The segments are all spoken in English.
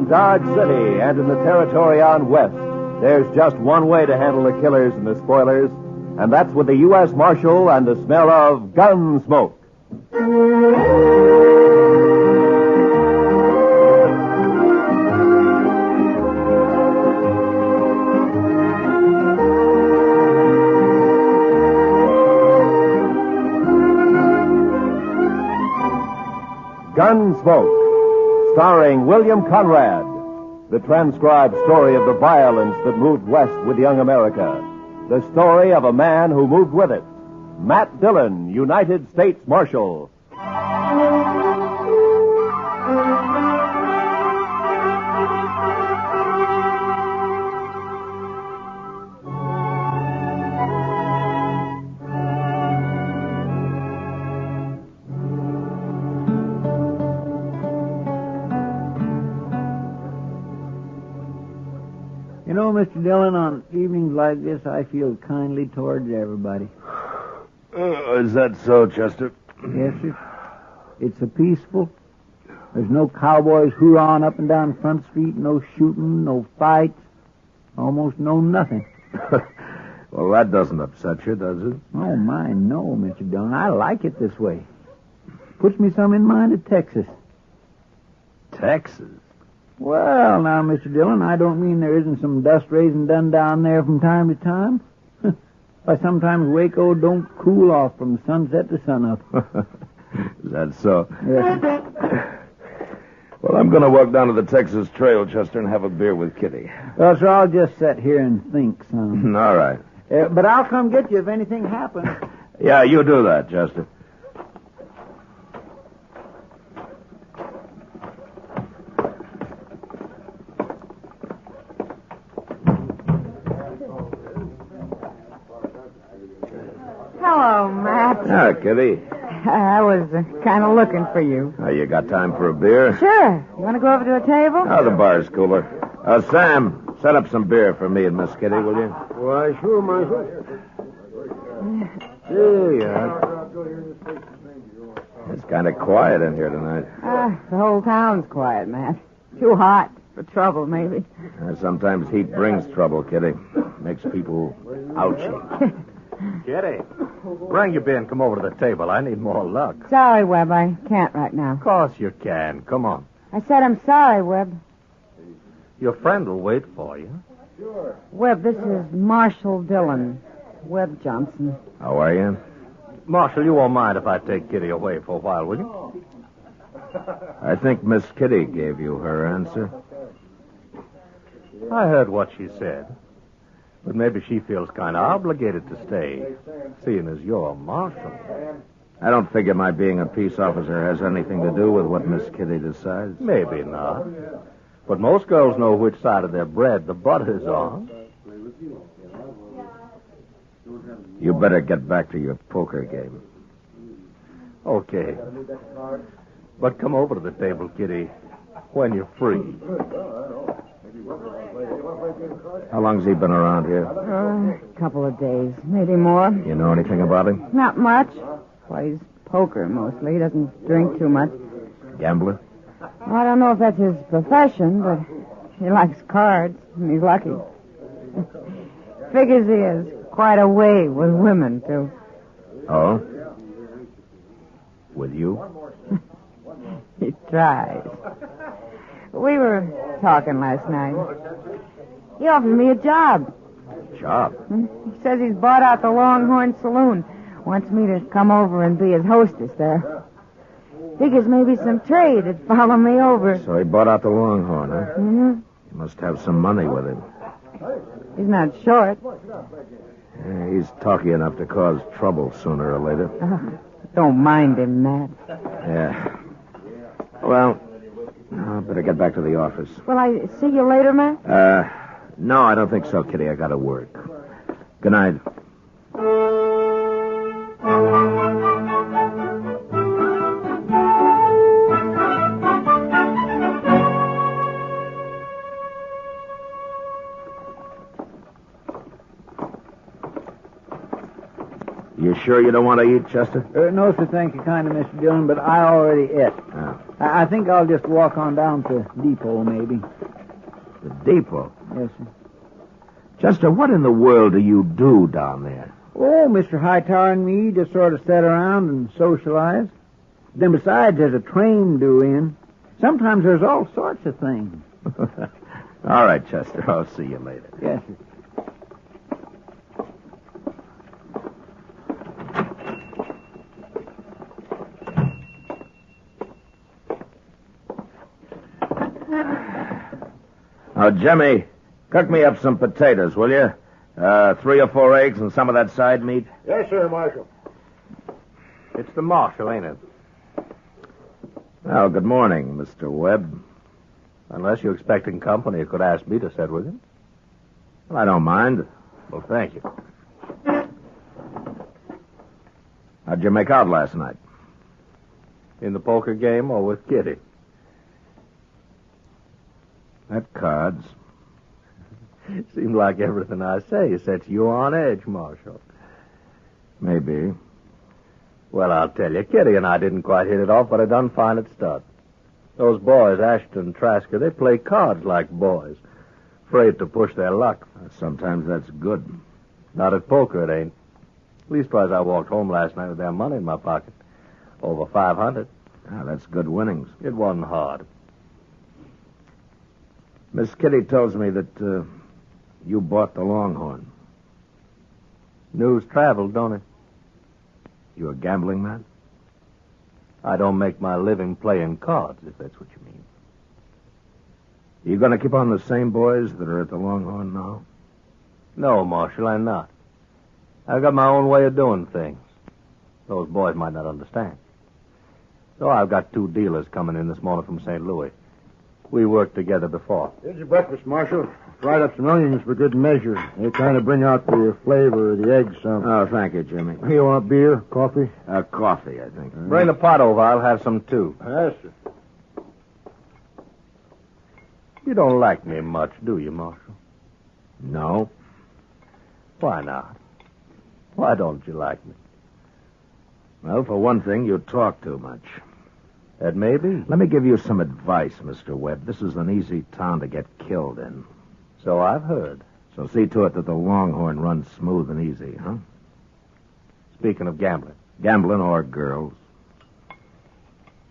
In Dodge City and in the territory on West, there's just one way to handle the killers and the spoilers, and that's with the U.S. Marshal and the smell of Gunsmoke. Gunsmoke, starring William Conrad, the transcribed story of the violence that moved west with young America, the story of a man who moved with it, Matt Dillon, United States Marshal. You know, Mr. Dillon, on evenings like this, I feel kindly towards everybody. Is that so, Chester? Yes, sir. It's a peaceful. There's no cowboys hoorahing up and down Front Street, no shooting, no fights, almost no nothing. Well, that doesn't upset you, does it? Oh, my, no, Mr. Dillon. I like it this way. Puts me some in mind of Texas. Texas? Well, now, Mr. Dillon, I don't mean there isn't some dust raising done down there from time to time. Why, sometimes Waco don't cool off from sunset to sunup. Is that so? Yes. Well, I'm going to walk down to the Texas Trail, Chester, and have a beer with Kitty. Well, sir, I'll just sit here and think some. All right. But I'll come get you if anything happens. Yeah, you do that, Chester. Hello, Matt. Ah, Kitty. I was kind of looking for you. You got time for a beer? Sure. You want to go over to a table? Oh, the bar's cooler. Sam, set up some beer for me and Miss Kitty, will you? Why, sure, Marshal. There you are. It's kind of quiet in here tonight. The whole town's quiet, Matt. Too hot for trouble, maybe. Sometimes heat brings trouble, Kitty. Makes people ouchy. Kitty, bring your beer and come over to the table. I need more luck. Sorry, Webb. I can't right now. Of course you can. Come on. I said I'm sorry, Webb. Your friend will wait for you. Webb, this is Marshal Dillon. Webb Johnson. How are you? Marshal, you won't mind if I take Kitty away for a while, will you? I think Miss Kitty gave you her answer. I heard what she said. But maybe she feels kind of obligated to stay, seeing as you're a marshal. I don't figure my being a peace officer has anything to do with what Miss Kitty decides. Maybe not. But most girls know which side of their bread the butter's on. You better get back to your poker game. Okay. But come over to the table, Kitty, when you're free. How long's he been around here? A couple of days, maybe more. You know anything about him? Not much. Plays poker mostly. He doesn't drink too much. Gambler? I don't know if that's his profession, but he likes cards, and he's lucky. Figures he has quite a way with women, too. Oh? With you? He tries. We were talking last night. He offered me a job. Job? He says he's bought out the Longhorn saloon. Wants me to come over and be his hostess there. Figures maybe some trade would follow me over. So he bought out the Longhorn, huh? Mm-hmm. He must have some money with him. He's not short. Yeah, he's talky enough to cause trouble sooner or later. Don't mind him, Matt. Yeah. Well, I better get back to the office. Will I see you later, Matt? No, I don't think so, Kitty. I gotta work. Good night. You sure you don't want to eat, Chester? No, sir, thank you kindly, Mr. Dillon, but I already ate. Oh. I think I'll just walk on down to depot, maybe. The depot? Yes, sir. Chester, what in the world do you do down there? Oh, Mr. Hightower and me just sort of sit around and socialize. Then besides, there's a train due in. Sometimes there's all sorts of things. All right, Chester. I'll see you later. Yes, sir. Now, Jimmy, cook me up some potatoes, will you? 3 or 4 eggs and some of that side meat. Yes, sir, Marshal. It's the marshal, ain't it? Well, good morning, Mr. Webb. Unless you're expecting company, you could ask me to sit with you. Well, I don't mind. Well, thank you. How'd you make out last night? In the poker game or with Kitty? At cards. Seems like everything I say sets you on edge, Marshal. Maybe. Well, I'll tell you, Kitty and I didn't quite hit it off, but I done fine at start. Those boys, Ashton and Trasker, they play cards like boys. Afraid to push their luck. Sometimes that's good. Not at poker, it ain't. Leastwise, I walked home last night with their money in my pocket. Over 500. Ah, that's good winnings. It wasn't hard. Miss Kitty tells me that you bought the Longhorn. News traveled, don't it? You a gambling man? I don't make my living playing cards, if that's what you mean. You going to keep on the same boys that are at the Longhorn now? No, Marshal, I'm not. I've got my own way of doing things. Those boys might not understand. So I've got 2 dealers coming in this morning from St. Louis. We worked together before. Here's your breakfast, Marshal. Fried up some onions for good measure. They kind of bring out the flavor of the eggs some. Oh, thank you, Jimmy. You want beer, coffee? Coffee, I think. Bring the pot over. I'll have some, too. Yes, sir. You don't like me much, do you, Marshal? No. Why not? Why don't you like me? Well, for one thing, you talk too much. That may be. Let me give you some advice, Mr. Webb. This is an easy town to get killed in. So I've heard. So see to it that the Longhorn runs smooth and easy, huh? Speaking of gambling. Gambling or girls.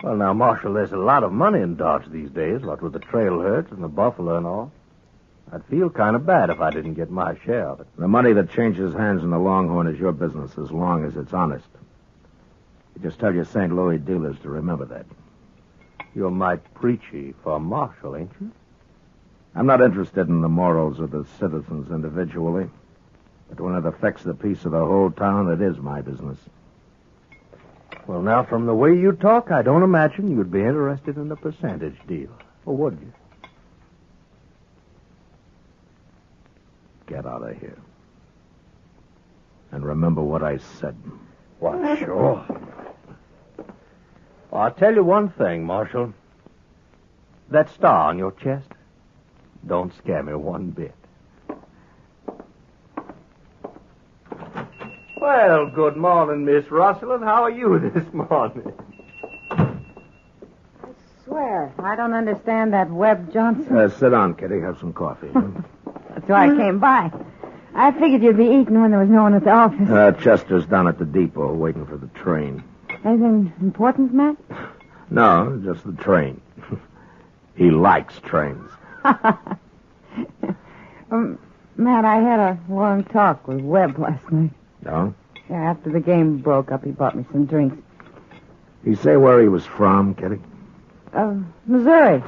Well, now, Marshal, there's a lot of money in Dodge these days, what with the trail herds and the buffalo and all. I'd feel kind of bad if I didn't get my share of it. The money that changes hands in the Longhorn is your business as long as it's honest. You just tell your St. Louis dealers to remember that. You're mighty preachy for a marshal, ain't you? I'm not interested in the morals of the citizens individually. But when it affects the peace of the whole town, it is my business. Well, now, from the way you talk, I don't imagine you'd be interested in the percentage deal. Or would you? Get out of here. And remember what I said. Why, sure. I'll tell you one thing, Marshal. That star on your chest don't scare me one bit. Well, good morning, Miss Russell, and how are you this morning? I swear, I don't understand that Webb Johnson. Sit down, Kitty. Have some coffee. That's why I came by. I figured you'd be eating when there was no one at the office. Chester's down at the depot waiting for the train. Anything important, Matt? No, just the train. He likes trains. Matt, I had a long talk with Webb last night. No? Yeah, after the game broke up, he bought me some drinks. He say where he was from, Kitty? Missouri.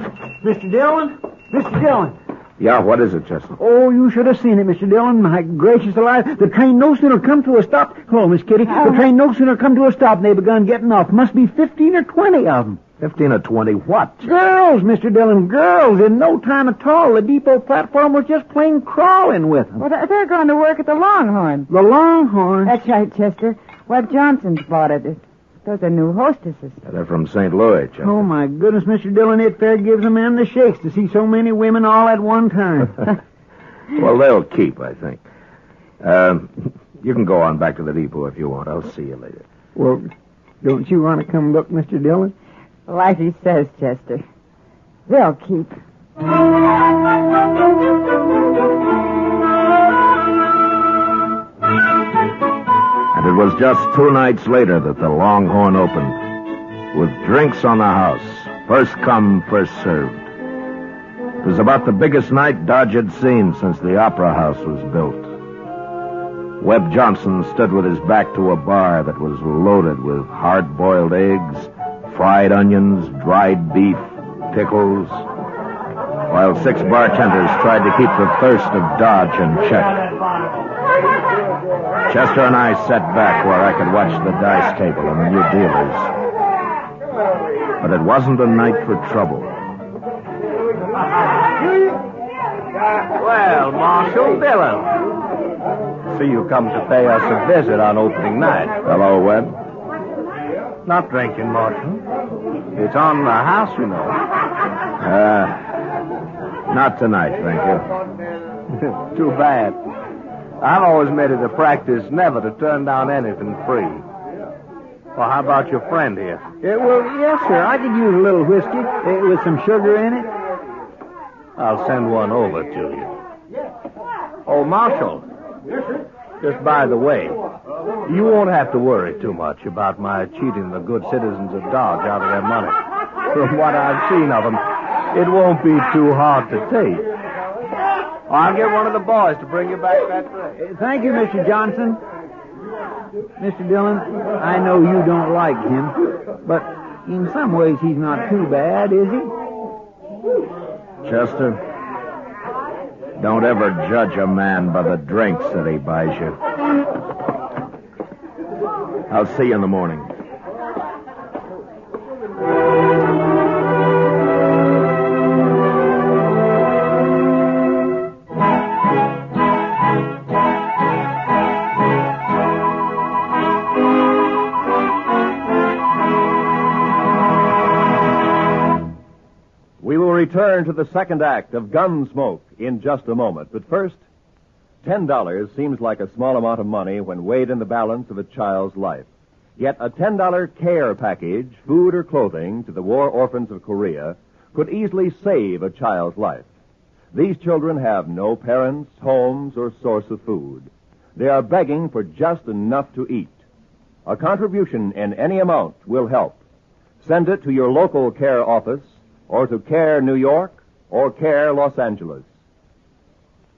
Mr. Dillon? Mr. Dillon. Yeah, what is it, Chester? Oh, you should have seen it, Mr. Dillon. My gracious alive. The train no sooner come to a stop. Hello, Miss Kitty. The train no sooner come to a stop, and they begun getting off. Must be 15 or 20 of them. 15 or 20 what? Girls, Mr. Dillon, girls. In no time at all, the depot platform was just plain crawling with them. Well, they're going to work at the Longhorn. The Longhorn? That's right, Chester. Webb Johnson's bought it. Those are new hostesses. They're from St. Louis, Chester. Oh, my goodness, Mr. Dillon, it fair gives a man the shakes to see so many women all at one time. Well, they'll keep, I think. You can go on back to the depot if you want. I'll see you later. Well, don't you want to come look, Mr. Dillon? Like he says, Chester. They'll keep. And it was just 2 nights later that the Longhorn opened, with drinks on the house, first come, first served. It was about the biggest night Dodge had seen since the Opera House was built. Webb Johnson stood with his back to a bar that was loaded with hard-boiled eggs, fried onions, dried beef, pickles, while 6 bartenders tried to keep the thirst of Dodge in check. Chester and I sat back where I could watch the dice table and the new dealers. But it wasn't a night for trouble. Well, Marshal Dillon. See you come to pay us a visit on opening night. Hello, Webb. Not drinking, Marshal. It's on the house, you know. Not tonight, thank you. Too bad. I've always made it a practice never to turn down anything free. Well, how about your friend here? Well, yes, sir. I could use a little whiskey with some sugar in it. I'll send one over to you. Oh, Marshal. Just by the way, you won't have to worry too much about my cheating the good citizens of Dodge out of their money. From what I've seen of them, it won't be too hard to take. I'll get one of the boys to bring you back that tray. Thank you, Mr. Johnson. Mr. Dillon, I know you don't like him, but in some ways he's not too bad, is he? Chester, don't ever judge a man by the drinks that he buys you. I'll see you in the morning. Return to the second act of Gunsmoke in just a moment. But first, $10 seems like a small amount of money when weighed in the balance of a child's life. Yet a $10 care package, food or clothing, to the war orphans of Korea could easily save a child's life. These children have no parents, homes, or source of food. They are begging for just enough to eat. A contribution in any amount will help. Send it to your local care office, or to Care New York, or Care Los Angeles.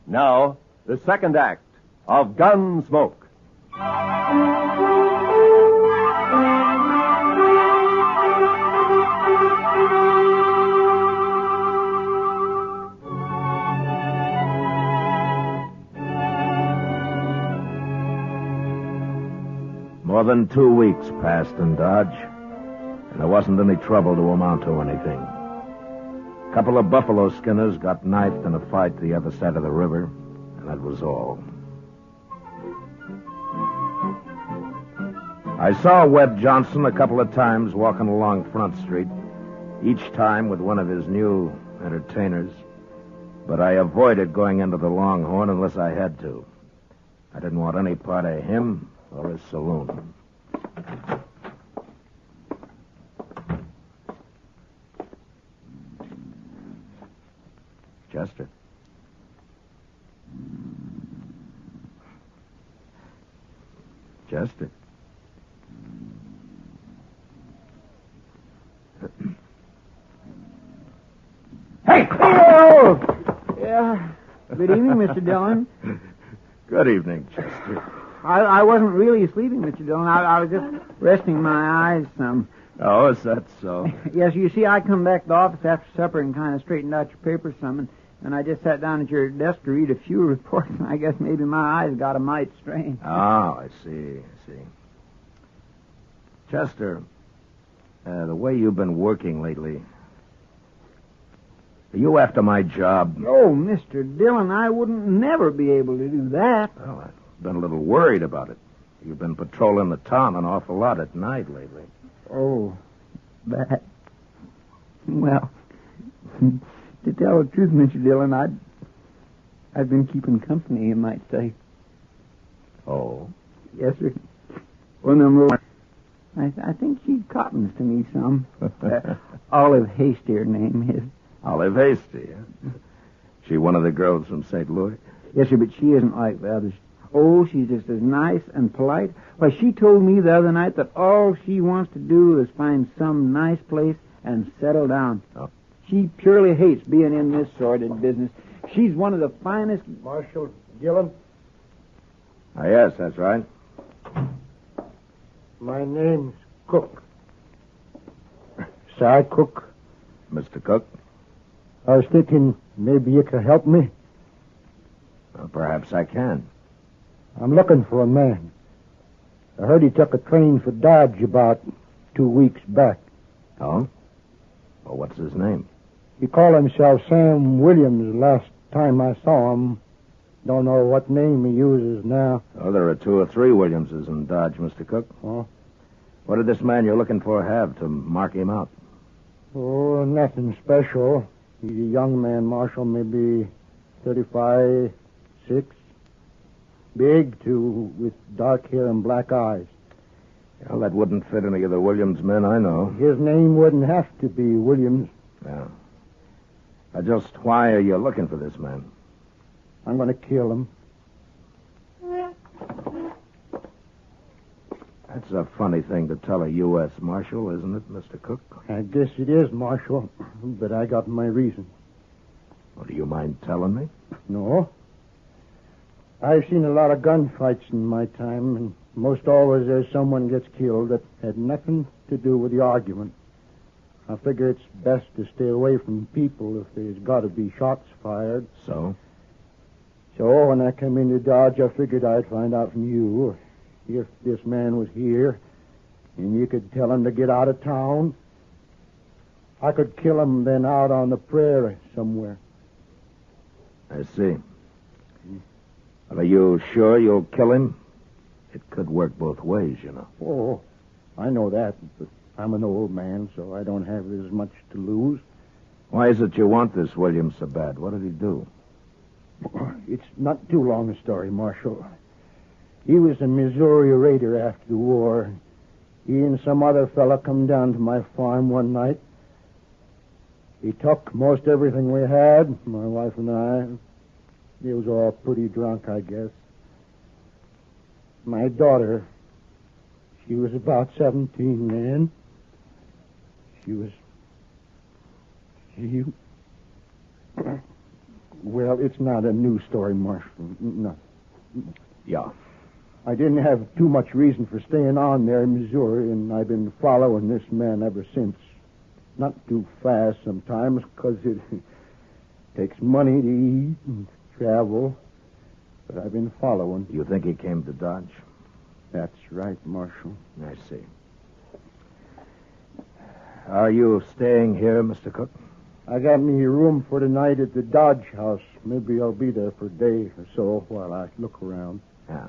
Now, the second act of Gunsmoke. More than 2 weeks passed in Dodge, and there wasn't any trouble to amount to anything. A couple of buffalo skinners got knifed in a fight the other side of the river, and that was all. I saw Webb Johnson a couple of times walking along Front Street, each time with one of his new entertainers, but I avoided going into the Longhorn unless I had to. I didn't want any part of him or his saloon. Chester. Chester. Hey! Oh! Yeah. Good evening, Mr. Dillon. Good evening, Chester. I wasn't really sleeping, Mr. Dillon. I was just resting my eyes some. Oh, is that so? Yes, you see, I come back to the office after supper and kind of straightened out your papers some, and I just sat down at your desk to read a few reports, and I guess maybe my eyes got a mite strained. Oh, I see. Chester, the way you've been working lately, are you after my job? Oh, Mr. Dillon, I wouldn't never be able to do that. Well, I've been a little worried about it. You've been patrolling the town an awful lot at night lately. Oh, that. Well, to tell the truth, Mr. Dillon, I've been keeping company, you might say. Oh? Yes, sir. One of them I think she cottons to me some. Olive Hasty, her name is. Olive Hasty, huh? She one of the girls from St. Louis? Yes, sir, but she isn't like the others. Oh, she's just as nice and polite. Why, she told me the other night that all she wants to do is find some nice place and settle down. Oh. She purely hates being in this sordid business. She's one of the finest... Marshal Gillen? Ah, yes, that's right. My name's Cook. Sir Cook. Mr. Cook? I was thinking maybe you could help me. Well, perhaps I can. I'm looking for a man. I heard he took a train for Dodge about 2 weeks back. Oh? Well, what's his name? He called himself Sam Williams last time I saw him. Don't know what name he uses now. Oh, there are 2 or 3 Williamses in Dodge, Mr. Cook. Oh? What did this man you're looking for have to mark him out? Oh, nothing special. He's a young man, Marshal, maybe 35, 6. Big, too, with dark hair and black eyes. Well, that wouldn't fit any of the Williams men I know. His name wouldn't have to be Williams. Yeah. Just why are you looking for this man? I'm going to kill him. That's a funny thing to tell a U.S. Marshal, isn't it, Mr. Cook? I guess it is, Marshal, but I got my reasons. Well, do you mind telling me? No. I've seen a lot of gunfights in my time, and most always there's someone gets killed that had nothing to do with the argument. I figure it's best to stay away from people if there's got to be shots fired. So? So when I came into Dodge, I figured I'd find out from you if this man was here, and you could tell him to get out of town. I could kill him then out on the prairie somewhere. I see. Well, are you sure you'll kill him? It could work both ways, you know. Oh, I know that, but I'm an old man, so I don't have as much to lose. Why is it you want this Williams so bad? What did he do? It's not too long a story, Marshal. He was a Missouri raider after the war. He and some other fella come down to my farm one night. He took most everything we had, my wife and I. He was all pretty drunk, I guess. My daughter, she was about 17 then. Well, it's not a new story, Marshal. No. Yeah. I didn't have too much reason for staying on there in Missouri, and I've been following this man ever since. Not too fast sometimes, because it takes money to eat and travel. But I've been following. You think he came to Dodge? That's right, Marshal. I see. Are you staying here, Mr. Cook? I got me a room for tonight at the Dodge house. Maybe I'll be there for a day or so while I look around. Yeah.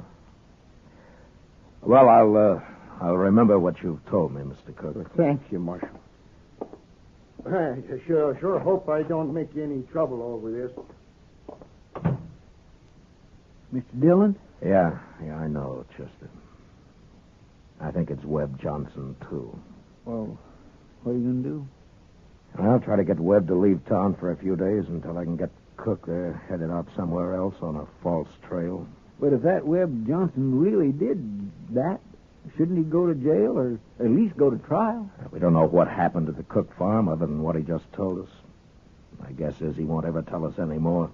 Well, I'll remember what you've told me, Mr. Cook. Well, thank you, Marshal. I sure hope I don't make you any trouble over this. Mr. Dillon? Yeah, I know, Chester. I think it's Webb Johnson, too. Well, what are you going to do? I'll try to get Webb to leave town for a few days until I can get Cook there headed out somewhere else on a false trail. But if that Webb Johnson really did that, shouldn't he go to jail or at least go to trial? We don't know what happened at the Cook farm other than what he just told us. My guess is he won't ever tell us any more.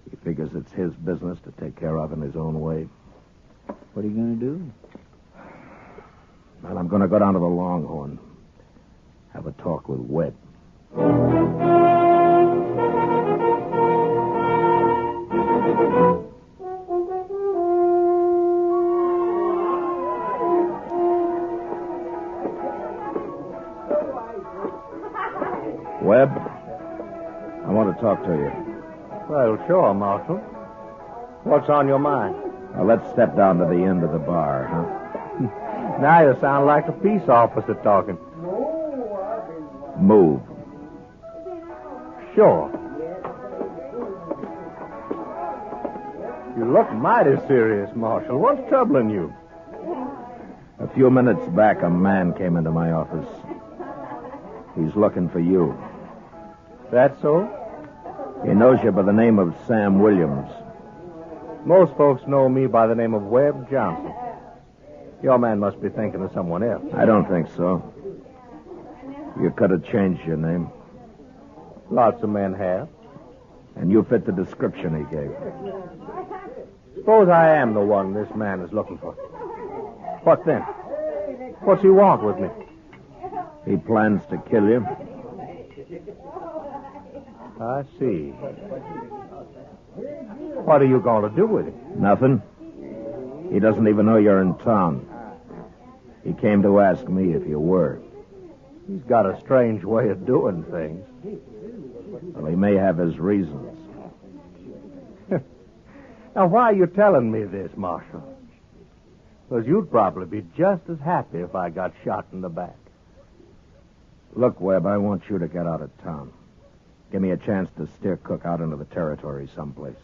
He figures it's his business to take care of in his own way. What are you going to do? Well, I'm going to go down to the Longhorn. Have a talk with Webb. Webb, I want to talk to you. Well, sure, Marshal. What's on your mind? Now, let's step down to the end of the bar, huh? Now you sound like a peace officer talking. Move. Sure. You look mighty serious, Marshal. What's troubling you? few minutes back, a man came into my office. He's looking for you. That so? He knows you by the name of Sam Williams. Most folks know me by the name of Webb Johnson. Your man must be thinking of someone else. I don't think so. You could have changed your name. Lots of men have. And you fit the description he gave. Suppose I am the one this man is looking for. What then? What's he want with me? He plans to kill you. I see. What are you going to do with him? Nothing. He doesn't even know you're in town. He came to ask me if you were. He's got a strange way of doing things. Well, he may have his reasons. Now, why are you telling me this, Marshal? Because you'd probably be just as happy if I got shot in the back. Look, Webb, I want you to get out of town. Give me a chance to steer Cook out into the territory someplace.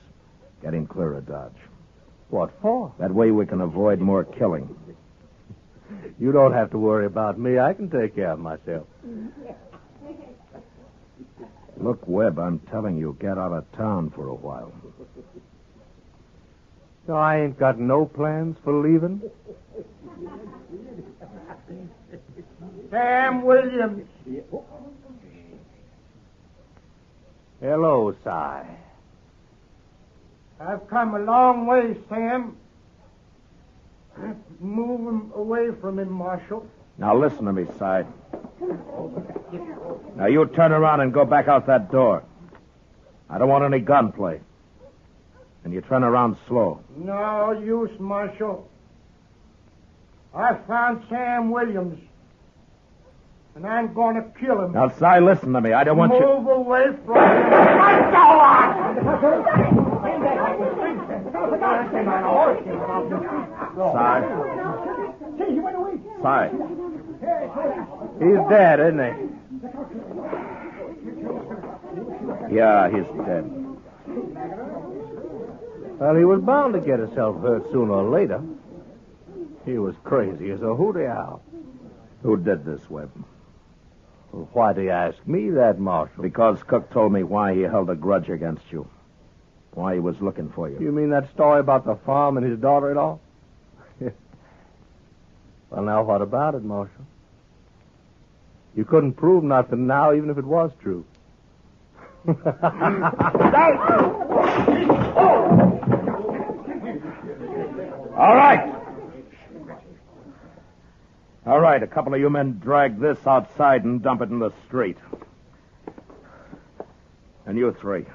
Get him clear of Dodge. What for? That way we can avoid more killing. You don't have to worry about me. I can take care of myself. Look, Webb, I'm telling you, get out of town for a while. So I ain't got no plans for leaving? Sam Williams. Hello, Si. I've come a long way, Sam. Move him away from him, Marshal. Now listen to me, Si. Now you turn around and go back out that door. I don't want any gunplay. And you turn around slow. No use, Marshal. I found Sam Williams. And I'm going to kill him. Now, Si, listen to me. I don't want you... Move away from him. Let go Si. He's dead, isn't he? Yeah, he's dead. Well, he was bound to get himself hurt sooner or later. He was crazy as a hooty owl. Who did this, Webb? Well, why do you ask me that, Marshal? Because Cook told me why he held a grudge against you. Why he was looking for you. You mean that story about the farm and his daughter-in-law? Well, now, what about it, Marshal? You couldn't prove nothing now, even if it was true. All right. All right, a couple of you men drag this outside and dump it in the street. And you three,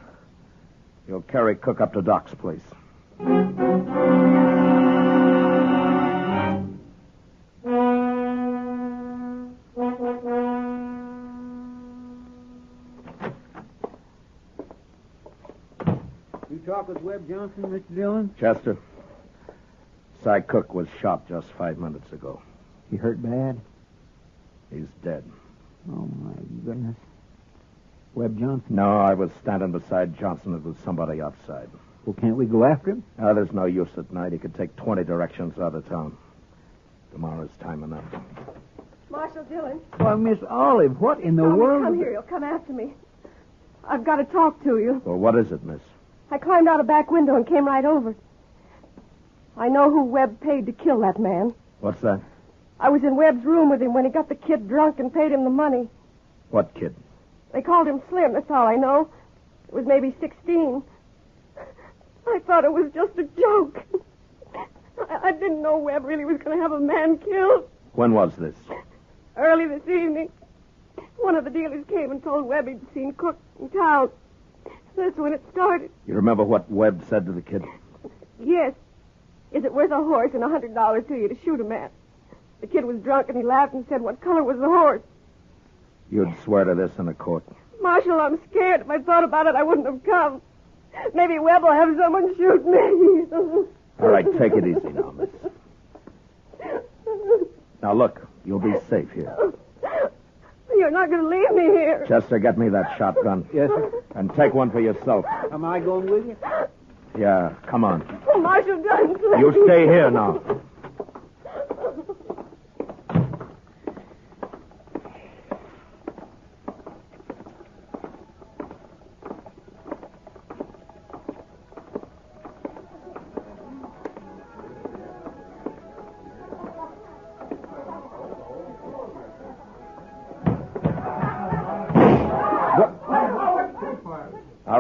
you'll carry Cook up to Doc's place. You talk with Webb Johnson, Mr. Dillon? Chester, Cy Cook was shot just 5 minutes ago. He hurt bad? He's dead. Oh, my goodness. Webb Johnson? No, I was standing beside Johnson. It was somebody outside. Well, can't we go after him? There's no use at night. He could take 20 directions out of town. Tomorrow's time enough. Marshal Dillon. Why, Miss Olive, what in the world... Come here. You'll come after me. I've got to talk to you. Well, what is it, miss? I climbed out a back window and came right over. I know who Webb paid to kill that man. What's that? I was in Webb's room with him when he got the kid drunk and paid him the money. What kid? They called him Slim, that's all I know. It was maybe 16. I thought it was just a joke. I didn't know Webb really was going to have a man killed. When was this? Early this evening. One of the dealers came and told Webb he'd seen Cook in town. That's when it started. You remember what Webb said to the kid? Yes. Is it worth a horse and $100 to you to shoot a man? The kid was drunk and he laughed and said, what color was the horse? You'd swear to this in a court. Marshal, I'm scared. If I thought about it, I wouldn't have come. Maybe Webb will have someone shoot me. All right, take it easy now, miss. Now, look, you'll be safe here. You're not going to leave me here. Chester, get me that shotgun. Yes, sir. And take one for yourself. Am I going with you? Yeah, come on. Oh, Marshal Gunsmoke. You stay here now.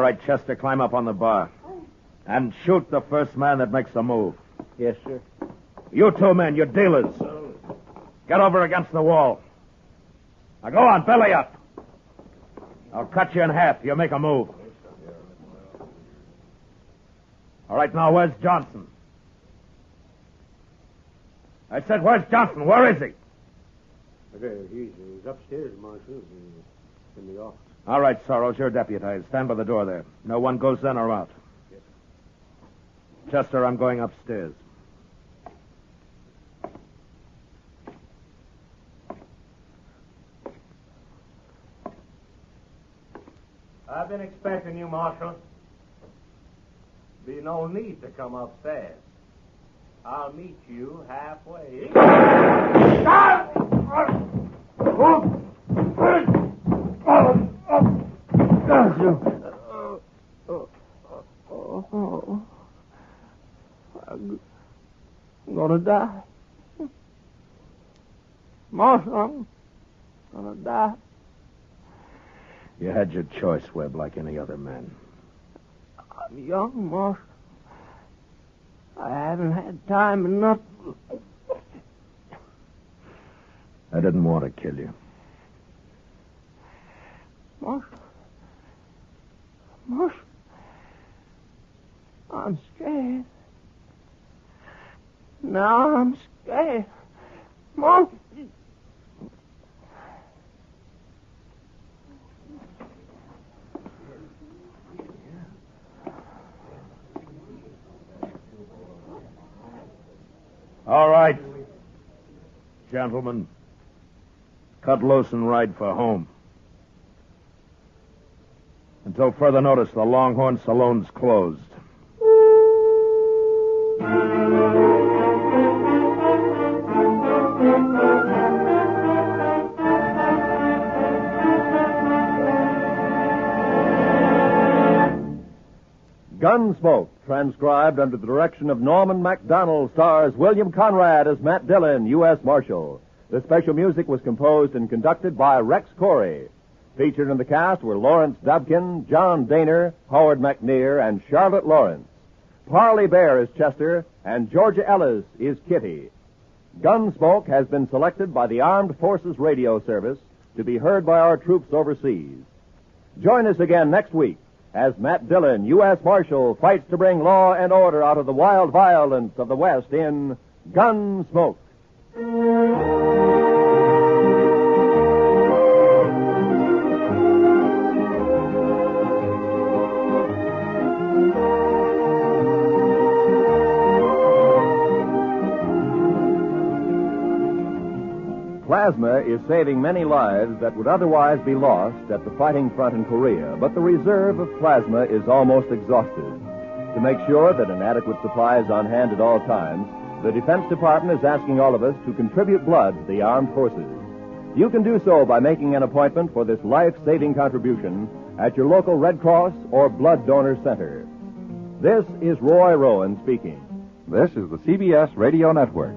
right, Chester, climb up on the bar. And shoot the first man that makes a move. Yes, sir. You two men, you're dealers. Get over against the wall. Now go on, belly up. I'll cut you in half. You make a move. All right, now, where's Johnson? I said, where's Johnson? Where is he? He's upstairs, Marshal, in the office. All right, Sorrows, you're deputized. Stand by the door there. No one goes in or out. Yes. Chester, I'm going upstairs. I've been expecting you, Marshal. Be no need to come upstairs. I'll meet you halfway. I'm gonna die. Marshal, I'm gonna die. You had your choice, Webb, like any other man. I'm young, Marshal. I haven't had time enough. I didn't want to kill you. Marshal, I'm scared. Now I'm scared. Marshal. All right. Gentlemen, cut loose and ride for home. Until further notice, the Longhorn Saloon's closed. Gunsmoke, transcribed under the direction of Norman MacDonald, stars William Conrad as Matt Dillon, U.S. Marshal. The special music was composed and conducted by Rex Corey. Featured in the cast were Lawrence Dobkin, John Daner, Howard McNear, and Charlotte Lawrence. Parley Bear is Chester, and Georgia Ellis is Kitty. Gunsmoke has been selected by the Armed Forces Radio Service to be heard by our troops overseas. Join us again next week as Matt Dillon, U.S. Marshal, fights to bring law and order out of the wild violence of the West in Gunsmoke. Plasma is saving many lives that would otherwise be lost at the fighting front in Korea, but the reserve of plasma is almost exhausted. To make sure that an adequate supply is on hand at all times, the Defense Department is asking all of us to contribute blood to the armed forces. You can do so by making an appointment for this life-saving contribution at your local Red Cross or Blood Donor Center. This is Roy Rowan speaking. This is the CBS Radio Network.